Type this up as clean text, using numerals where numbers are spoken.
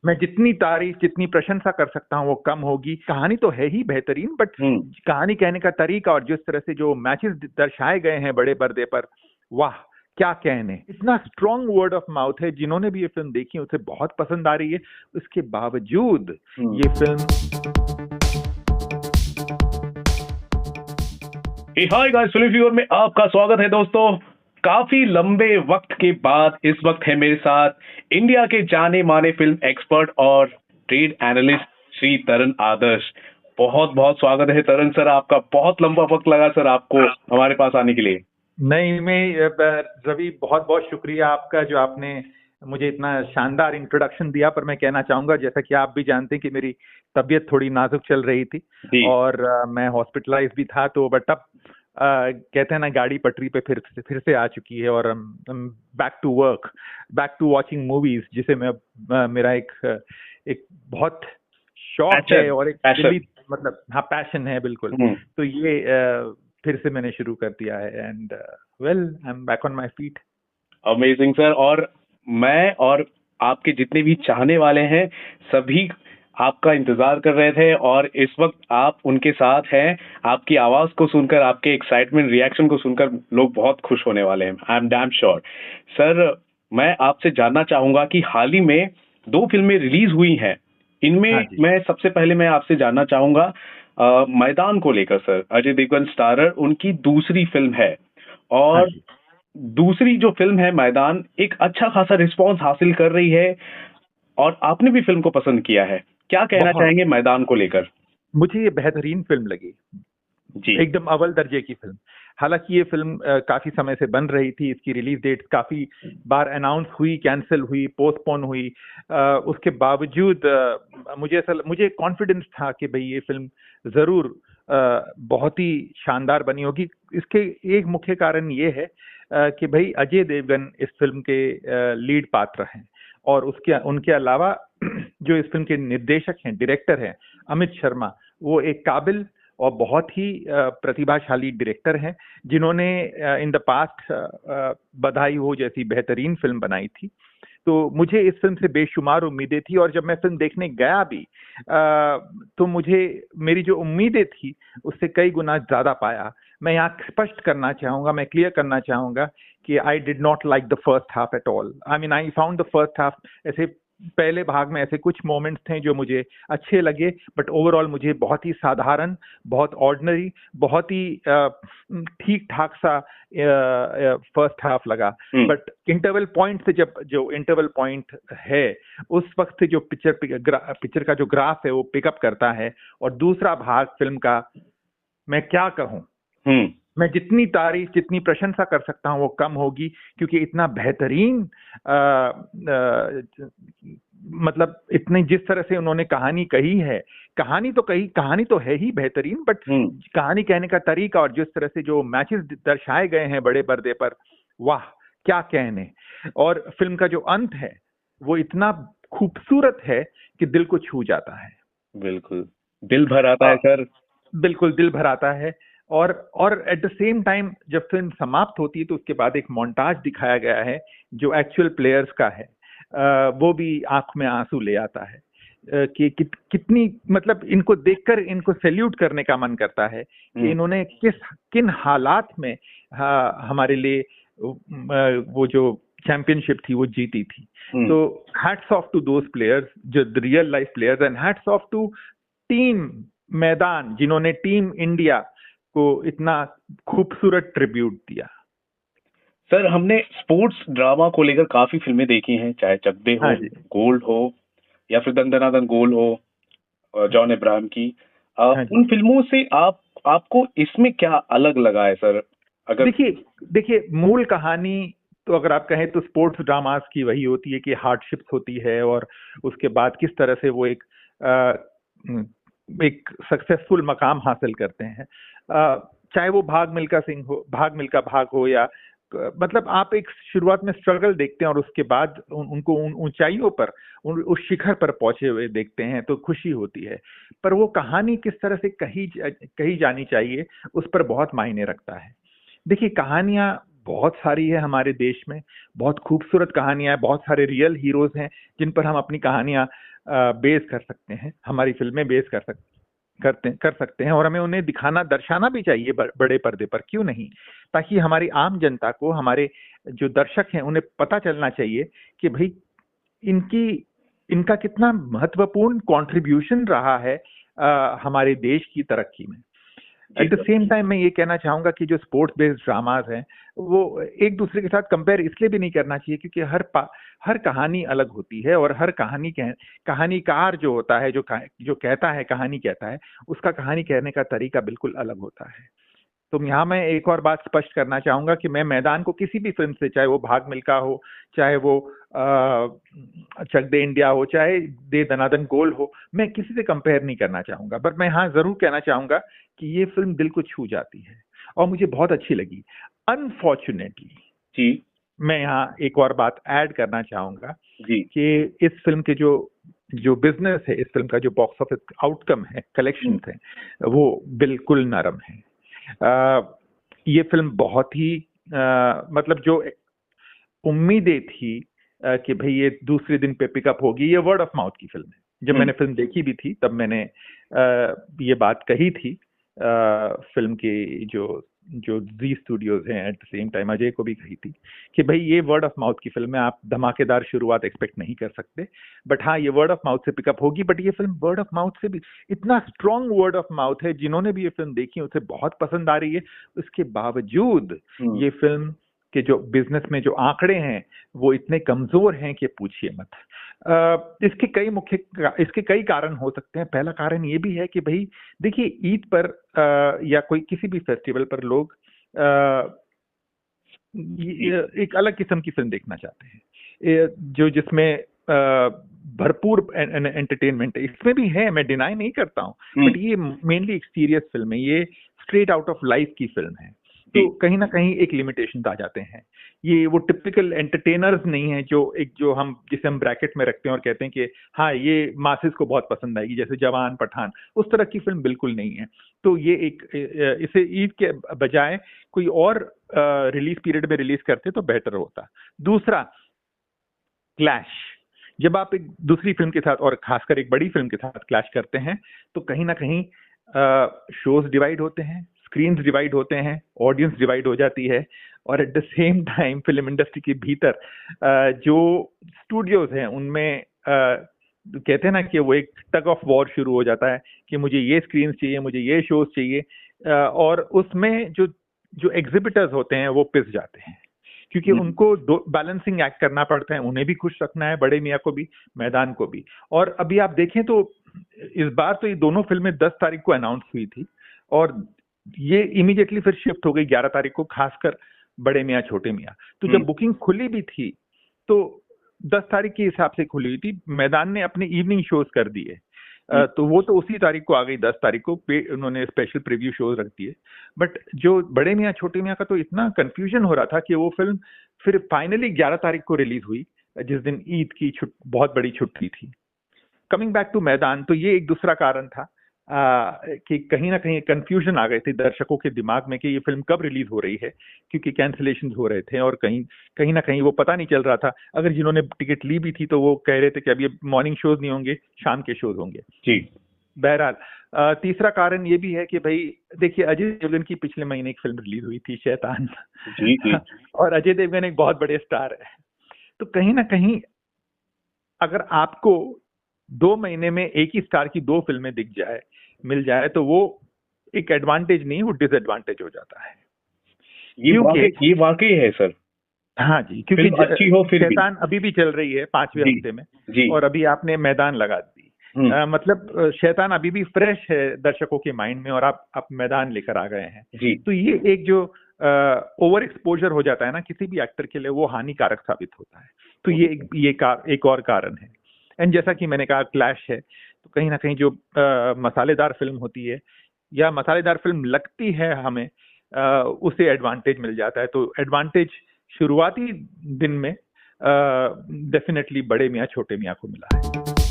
मैं जितनी तारीफ जितनी प्रशंसा कर सकता हूँ वो कम होगी। कहानी तो है ही बेहतरीन, बट कहानी कहने का तरीका और जिस तरह से जो मैचेस दर्शाए गए हैं बड़े पर्दे पर, वाह क्या कहने। इतना स्ट्रॉन्ग वर्ड ऑफ माउथ है, जिन्होंने भी ये फिल्म देखी उसे बहुत पसंद आ रही है। उसके बावजूद ये film hi guys, film fever में आपका स्वागत है दोस्तों। काफी लंबे वक्त के बाद इस वक्त है मेरे साथ इंडिया के जाने माने फिल्म एक्सपर्ट और ट्रेड एनालिस्ट श्री तरन आदर्श। बहुत बहुत स्वागत है तरन सर आपका। बहुत लंबा वक्त लगा सर आपको हमारे पास आने के लिए। नहीं, मैं रवि, बहुत बहुत शुक्रिया आपका जो आपने मुझे इतना शानदार इंट्रोडक्शन दिया। पर मैं कहना चाहूंगा, जैसा कि आप भी जानते हैं कि मेरी तबीयत थोड़ी नाजुक चल रही थी और मैं हॉस्पिटलाइज भी था, तो बट अब कहते हैं ना, गाड़ी पटरी पे फिर से आ चुकी है और back to work, back to watching movies, जिसे मैं मेरा एक बहुत शौक है और एक दिली, मतलब हाँ, पैशन है बिल्कुल। तो ये फिर से मैंने शुरू कर दिया है and well, I am back on my feet. Amazing sir. और मैं और आपके जितने भी चाहने वाले हैं सभी आपका इंतजार कर रहे थे और इस वक्त आप उनके साथ हैं। आपकी आवाज को सुनकर, आपके एक्साइटमेंट रिएक्शन को सुनकर लोग बहुत खुश होने वाले हैं। I am damn sure. Sir, मैं आपसे जानना चाहूंगा कि हाल ही में 2 फिल्में रिलीज हुई हैं। इनमें मैं सबसे पहले मैं आपसे जानना चाहूंगा मैदान को लेकर। सर, अजय देवगन स्टारर उनकी दूसरी फिल्म है और दूसरी जो फिल्म है मैदान एक अच्छा खासा रिस्पांस हासिल कर रही है और आपने भी फिल्म को पसंद किया है। क्या कहना चाहेंगे मैदान को लेकर? मुझे ये बेहतरीन फिल्म लगी जी, एकदम अव्वल दर्जे की फिल्म। हालांकि ये फिल्म काफी समय से बन रही थी, इसकी रिलीज डेट काफी बार अनाउंस हुई, कैंसिल हुई, पोस्टपोन हुई। उसके बावजूद मुझे कॉन्फिडेंस था कि भाई ये फिल्म जरूर बहुत ही शानदार बनी होगी। इसके एक मुख्य कारण ये है कि भाई अजय देवगन इस फिल्म के लीड पात्र हैं और उनके अलावा जो इस फिल्म के निर्देशक हैं, डायरेक्टर हैं अमित शर्मा, वो एक काबिल और बहुत ही प्रतिभाशाली डायरेक्टर हैं, जिन्होंने इन द पास्ट बधाई हो जैसी बेहतरीन फिल्म बनाई थी। तो मुझे इस फिल्म से बेशुमार उम्मीदें थी और जब मैं फिल्म देखने गया भी तो मुझे मेरी जो उम्मीदें थी उससे कई गुना ज्यादा पाया। मैं यहाँ स्पष्ट करना चाहूंगा, मैं क्लियर करना चाहूंगा कि I did not like the first half at all. I mean, I found the first half, ऐसे पहले भाग में ऐसे कुछ मोमेंट्स थे जो मुझे अच्छे लगे, बट ओवरऑल मुझे बहुत ही साधारण, बहुत ऑर्डिनरी, बहुत ही ठीक ठाक सा फर्स्ट हाफ लगा। बट इंटरवल पॉइंट से जो इंटरवल पॉइंट है उस वक्त से जो पिक्चर का जो ग्राफ है वो पिकअप करता है। और दूसरा भाग फिल्म का, मैं क्या कहूं, मैं जितनी तारीफ जितनी प्रशंसा कर सकता हूं वो कम होगी, क्योंकि इतना बेहतरीन मतलब इतनी जिस तरह से उन्होंने कहानी कही है, कहानी तो है ही बेहतरीन, बट कहानी कहने का तरीका और जिस तरह से जो मैचेस दर्शाए गए हैं बड़े पर्दे पर, वाह क्या कहने। और फिल्म का जो अंत है वो इतना खूबसूरत है कि दिल को छू जाता है। बिल्कुल दिल भर आता है सर, बिल्कुल दिल भर आता है। और एट द सेम टाइम जब फिल्म समाप्त होती है तो उसके बाद एक मोन्टाज दिखाया गया है जो एक्चुअल प्लेयर्स का है, वो भी आंख में आंसू ले आता है कि कितनी, मतलब इनको देखकर इनको सैल्यूट करने का मन करता है कि इन्होंने किन हालात में हमारे लिए वो जो चैंपियनशिप थी वो जीती थी। तो hats off to those players, जो real life players, and hats off to team Maidaan, जिन्होंने टीम इंडिया को इतना खूबसूरत ट्रिब्यूट दिया। सर, हमने स्पोर्ट्स ड्रामा को लेकर काफी फिल्में देखी हैं, चाहे चक दे हो, गोल्ड हो या फिर दन दना दन गोल हो जॉन अब्राहम की। उन फिल्मों से आपको इसमें क्या अलग लगा है सर? अगर देखिए मूल कहानी तो अगर आप कहें तो स्पोर्ट्स ड्रामास की वही होती है कि हार्डशिप्स होती है और उसके बाद किस तरह से वो एक सक्सेसफुल मकाम हासिल करते हैं। चाहे वो भाग मिल्खा भाग हो या मतलब आप एक शुरुआत में स्ट्रगल देखते हैं और उसके बाद उनको उन ऊंचाइयों पर, उस शिखर पर पहुंचे हुए देखते हैं तो खुशी होती है। पर वो कहानी किस तरह से कही जानी चाहिए उस पर बहुत मायने रखता है। देखिए, कहानियां बहुत सारी है हमारे देश में, बहुत खूबसूरत कहानियां हैं, बहुत सारे रियल हीरोज हैं जिन पर हम अपनी कहानियां बेस कर सकते हैं, हमारी फिल्में बेस कर सकते हैं, और हमें उन्हें दिखाना दर्शाना भी चाहिए बड़े पर्दे पर, क्यों नहीं, ताकि हमारी आम जनता को, हमारे जो दर्शक हैं, उन्हें पता चलना चाहिए कि भाई इनका कितना महत्वपूर्ण कंट्रीब्यूशन रहा है हमारे देश की तरक्की में। एट द सेम टाइम मैं ये कहना चाहूंगा कि जो स्पोर्ट्स बेस्ड ड्रामाज हैं वो एक दूसरे के साथ कंपेयर इसलिए भी नहीं करना चाहिए क्योंकि हर कहानी अलग होती है, और हर कहानीकार जो होता है, जो कहता है, कहानी कहता है, उसका कहानी कहने का तरीका बिल्कुल अलग होता है। तो यहाँ मैं एक और बात स्पष्ट करना चाहूंगा कि मैं मैदान को किसी भी फिल्म से, चाहे वो भाग मिल्खा हो, चाहे वो चक दे इंडिया हो, चाहे दे दनादन गोल हो, मैं किसी से कंपेयर नहीं करना चाहूंगा। बट मैं हाँ जरूर कहना चाहूंगा कि ये फिल्म दिल को छू जाती है और मुझे बहुत अच्छी लगी। अनफॉर्चुनेटली जी, मैं यहाँ एक और बात ऐड करना चाहूंगा कि इस फिल्म के जो बिजनेस है, इस फिल्म का जो बॉक्स ऑफिस आउटकम है, कलेक्शन है, वो बिल्कुल नरम है। ये फिल्म बहुत ही मतलब जो उम्मीदें थी कि भाई ये दूसरे दिन पे पिकअप होगी, ये वर्ड ऑफ माउथ की फिल्म है। जब मैंने फिल्म देखी भी थी तब मैंने ये बात कही थी फिल्म के जो जी स्टूडियोज हैं, at the same time Ajay को भी कही थी कि भाई ये वर्ड ऑफ माउथ की फिल्म है, आप धमाकेदार शुरुआत एक्सपेक्ट नहीं कर सकते, बट हाँ ये वर्ड ऑफ माउथ से पिकअप होगी। बट ये फिल्म वर्ड ऑफ माउथ से भी इतना स्ट्रॉन्ग वर्ड ऑफ माउथ है, जिन्होंने भी ये फिल्म देखी उसे बहुत पसंद आ रही है। उसके बावजूद ये फिल्म के जो बिजनेस में जो आंकड़े हैं वो इतने कमजोर हैं कि पूछिए मत। इसके कई कारण हो सकते हैं। पहला कारण ये भी है कि भाई देखिए, ईद पर या कोई किसी भी फेस्टिवल पर लोग एक अलग किस्म की फिल्म देखना चाहते हैं, जिसमें भरपूर एंटरटेनमेंट है। इसमें भी है, मैं डिनाई नहीं करता हूँ, बट ये मेनली एक सीरियस फिल्म है, ये स्ट्रेट आउट ऑफ लाइफ की फिल्म है। तो कहीं ना कहीं एक लिमिटेशन आ जाते हैं। ये वो टिपिकल एंटरटेनर्स नहीं है जिसे हम ब्रैकेट में रखते हैं और कहते हैं कि हाँ ये मासेस को बहुत पसंद आएगी, जैसे जवान, पठान, उस तरह की फिल्म बिल्कुल नहीं है। तो ये इसे ईद के बजाय कोई और रिलीज पीरियड में रिलीज करते तो बेटर होता। दूसरा, क्लैश। जब आप एक दूसरी फिल्म के साथ और खासकर एक बड़ी फिल्म के साथ क्लैश करते हैं तो कहीं ना कहीं शोज डिवाइड होते हैं, स्क्रीन्स डिवाइड होते हैं, ऑडियंस डिवाइड हो जाती है, और at the same time film industry के भीतर जो स्टूडियोज हैं उनमें कहते हैं ना कि वो एक टग ऑफ वॉर शुरू हो जाता है कि मुझे ये स्क्रीन्स चाहिए, मुझे ये शोज चाहिए, और उसमें जो एग्जिबिटर्स होते हैं वो पिस जाते हैं क्योंकि उनको बैलेंसिंग एक्ट करना पड़ता है, उन्हें भी खुश रखना है, बड़े मियाँ को भी, मैदान को भी। और अभी आप देखें तो इस बार तो ये दोनों फिल्में 10 तारीख को अनाउंस हुई थी और ये इमीडिएटली फिर शिफ्ट हो गई 11 तारीख को, खासकर बड़े मियाँ छोटे मियाँ। तो जब बुकिंग खुली भी थी तो 10 तारीख के हिसाब से खुली हुई थी। मैदान ने अपने इवनिंग शोज कर दिए, तो वो तो उसी तारीख को आ गई, 10 तारीख को उन्होंने स्पेशल प्रीव्यू शोज रख दिए। बट जो बड़े मियाँ छोटे मियाँ का तो इतना कंफ्यूजन हो रहा था कि वो फिल्म फिर फाइनली 11 तारीख को रिलीज हुई, जिस दिन ईद की बहुत बड़ी छुट्टी थी। कमिंग बैक टू मैदान, तो ये एक दूसरा कारण था कि कहीं ना कहीं कंफ्यूजन आ गए थे दर्शकों के दिमाग में कि ये फिल्म कब रिलीज हो रही है, क्योंकि कैंसिलेशन हो रहे थे और कहीं ना कहीं वो पता नहीं चल रहा था। अगर जिन्होंने टिकट ली भी थी तो वो कह रहे थे कि अब ये मॉर्निंग शोज नहीं होंगे, शाम के शोज होंगे जी। बहरहाल तीसरा कारण ये भी है कि भाई देखिए, अजय देवगन की पिछले महीने एक फिल्म रिलीज हुई थी, शैतान जी। और अजय देवगन एक बहुत बड़े स्टार है, तो कहीं ना कहीं अगर आपको 2 महीने में एक ही स्टार की 2 फिल्में मिल जाए तो वो एक एडवांटेज नहीं, वो डिसएडवांटेज हो जाता है। ये वाकई है सर। हाँ जी, क्योंकि अच्छी हो फिर शैतान अभी भी चल रही है 5वें हफ्ते में जी। और अभी आपने मैदान लगा दी, मतलब शैतान अभी भी फ्रेश है दर्शकों के माइंड में और आप मैदान लेकर आ गए हैं जी। तो ये एक जो ओवर एक्सपोजर हो जाता है ना किसी भी एक्टर के लिए, वो हानिकारक साबित होता है। तो ये एक और कारण है। एंड जैसा कि मैंने कहा, क्लैश है, तो कहीं ना कहीं जो मसालेदार फिल्म होती है या मसालेदार फिल्म लगती है हमें, उसे एडवांटेज मिल जाता है। तो एडवांटेज शुरुआती दिन में डेफिनेटली बड़े मियाँ छोटे मियाँ को मिला है।